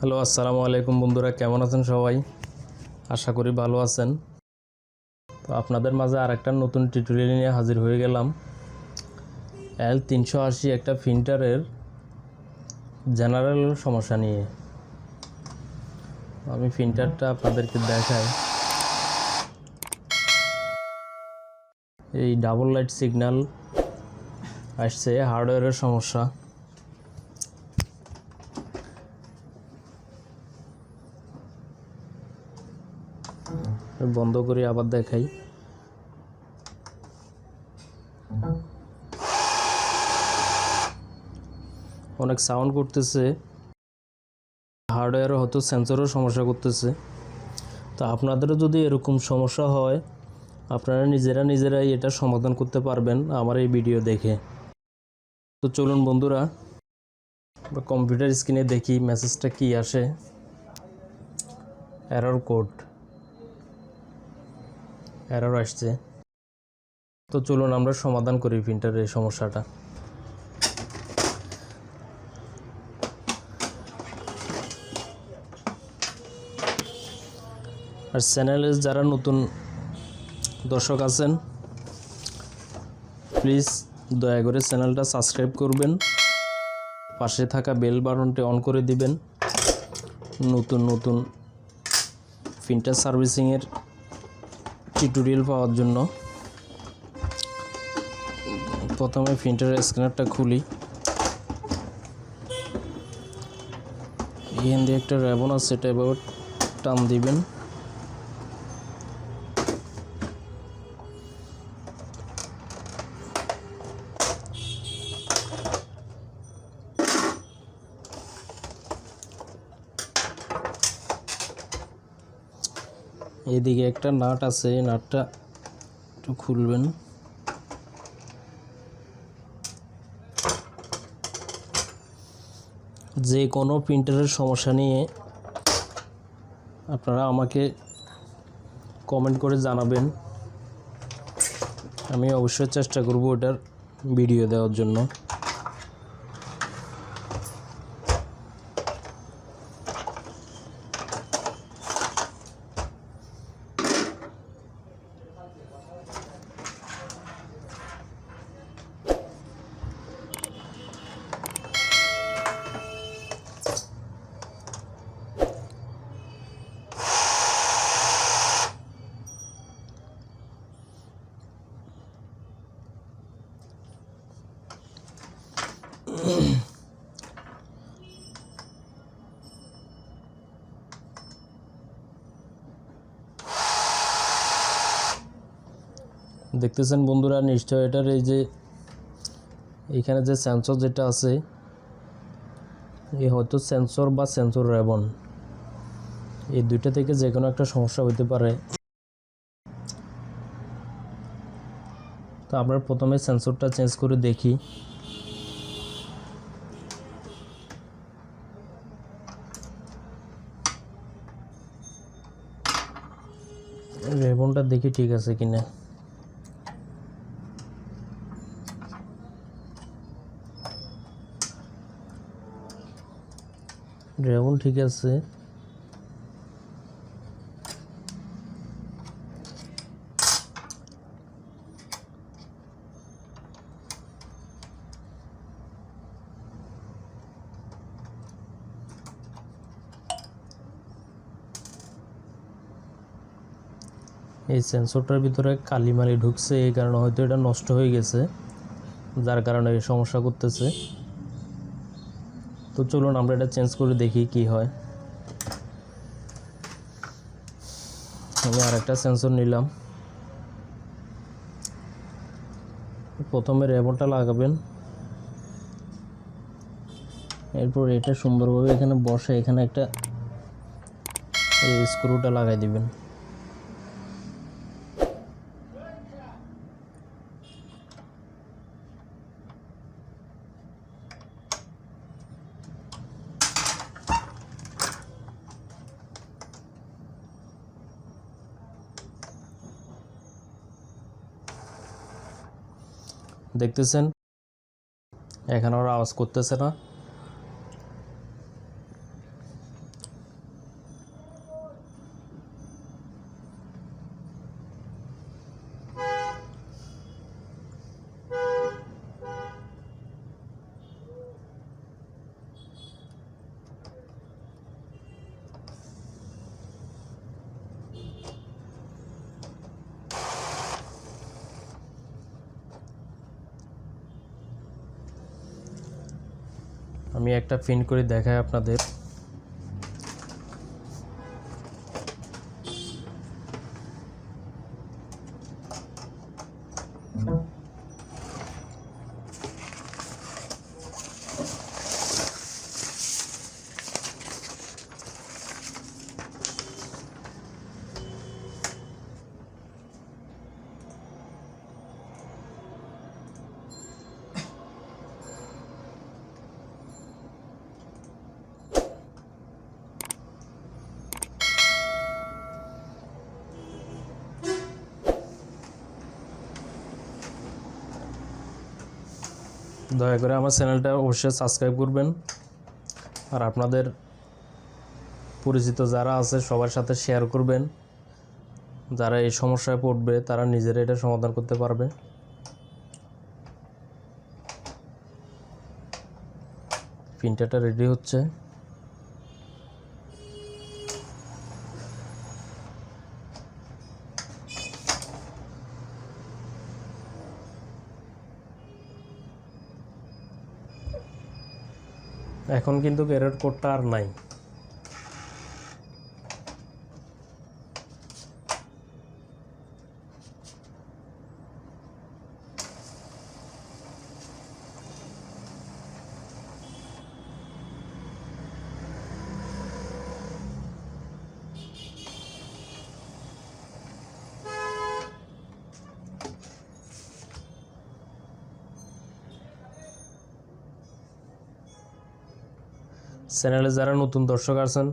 Hello, আসসালামু আলাইকুম বন্ধুরা, কেমন আছেন সবাই? আশা করি ভালো আছেন। তো আপনাদের মাঝে আরেকটা নতুন টিউটোরিয়াল নিয়ে হাজির হয়ে গেলাম। l380 একটা প্রিন্টারের জেনারেল সমস্যা নিয়ে। আমি প্রিন্টারটা আপনাদেরকে দেখাই। এই ডাবল লাইট সিগন্যাল আসছে, হার্ডওয়্যারের সমস্যা। বন্ধ করে আবার দেখাই। অনেক সাউন্ড করতেছে, হার্ডওয়্যারও হয়তো সেন্সরও সমস্যা করতেছে। তো আপনাদেরও যদি এরকম সমস্যা হয়, আপনারা নিজেরাই এটা সমাধান করতে পারবেন আমার এই ভিডিও দেখে। তো চলুন বন্ধুরা, আমরা কম্পিউটার স্ক্রিনে দেখি মেসেজটা কি আসে। এরর আসছে। তো চলুন আমরা সমাধান করি প্রিন্টারের এই সমস্যাটা। আর চ্যানেলে যারা নতুন দর্শক আছেন, প্লিজ দয়া করে চ্যানেলটা সাবস্ক্রাইব করবেন, পাশে থাকা বেল বাটনটি অন করে দিবেন নতুন নতুন প্রিন্টার সার্ভিসিংয়ের টিউটোরিয়াল পাওয়ার জন্য। প্রথমে প্রিন্টারের স্ক্যানারটা খুলি। এখান দিয়ে একটা রেবন আছে, সেটা এবার টান দিবেন। এদিকে একটা নাট আছে, এই নাটটা একটু খুলবেন। যে কোনো প্রিন্টারের সমস্যা নিয়ে আপনারা আমাকে কমেন্ট করে জানাবেন, আমি অবশ্যই চেষ্টা করব ওটার ভিডিও দেওয়ার জন্য। দেখতেছেন বন্ধুরা নিশ্চয়, এটার এই যে এখানে যে সেন্সর যেটা আছে, এই হয়তো সেন্সর বা সেন্সর রেবন, এই দুইটা থেকে যে কোনো একটা সমস্যা হতে পারে। তো আমরা প্রথমে সেন্সরটা চেঞ্জ করে দেখি। রেবনটা দেখি ঠিক আছে কিনা। রেবন ঠিক আছে। এই সেন্সরটার ভিতরে কালিমালি ঢুকছে, এই কারণে হয়তো এটা নষ্ট হয়ে গেছে, যার কারণে এই সমস্যা করতেছে। তো চলুন আমরা এটা চেঞ্জ করে দেখি কি হয়। আমি আরেকটা সেন্সর নিলাম। প্রথমে রেবনটা লাগাবেন, এরপর এটা সুন্দরভাবে এখানে বসে এখানে একটা এই স্ক্রুটা লাগাই দিবেন। দেখতেছেন এখানে ওরা আওয়াজ করতেছে না। আমি একটা প্রিন্ট করে দেখাই আপনাদের। দয়া করে আমার চ্যানেলটা অবশ্যই সাবস্ক্রাইব করবেন, আর আপনাদের পরিচিত যারা আছে সবার সাথে শেয়ার করবেন। যারা এই সমস্যায় পড়বে তারা নিজেরা এটা সমাধান করতে পারবে। প্রিন্টারটা রেডি হচ্ছে। এখন কিন্তু এরর কোডটা আর নাই। চ্যানেলে যারা নতুন দর্শক আছেন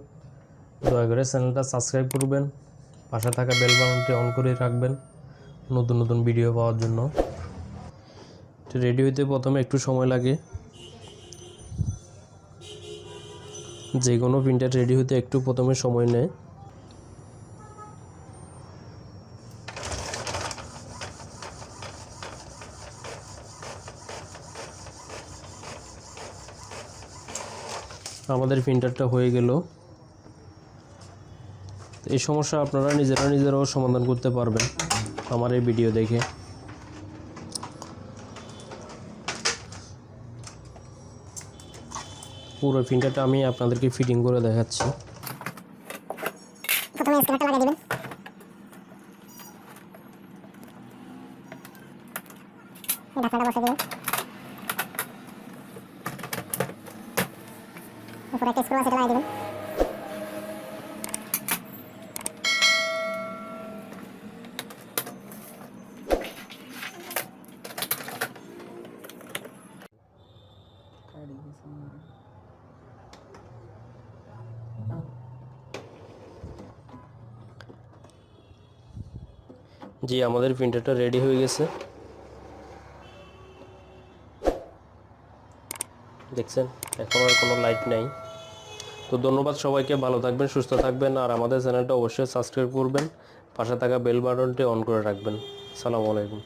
দয়া করে চ্যানেলটা সাবস্ক্রাইব করবেন, পাশে থাকা বেল বাটনটি অন করে রাখবেন নতুন নতুন ভিডিও পাওয়ার জন্য। রেডি হইতে প্রথমে একটু সময় লাগে, যে কোনো প্রিন্টার রেডি হইতে একটু প্রথমে সময় নেয়। আমাদের প্রিন্টারটা হয়ে গেল। এই সমস্যা আপনারা নিজেরাও সমাধান করতে পারবেন আমার এই ভিডিও দেখে। পুরো প্রিন্টারটা আমি আপনাদেরকে ফিটিং করে দেখাচ্ছি। প্রথমে স্ক্রুটা লাগিয়ে দিবেন। ঢাকনাটা বসিয়ে দিবেন। উপরে একটা স্ক্রু আছে, এটা লাগিয়ে দিবেন। জি, আমাদের প্রিন্টারটা রেডি হয়ে গেছে, দেখছেন এখন আর কোনো লাইট নাই। তো ধন্যবাদ সবাইকে, ভালো থাকবেন, সুস্থ থাকবেন, আর আমাদের চ্যানেলটা অবশ্যই সাবস্ক্রাইব করবেন, পাশে থাকা বেল বাটনটি অন করে রাখবেন। আসসালামু আলাইকুম।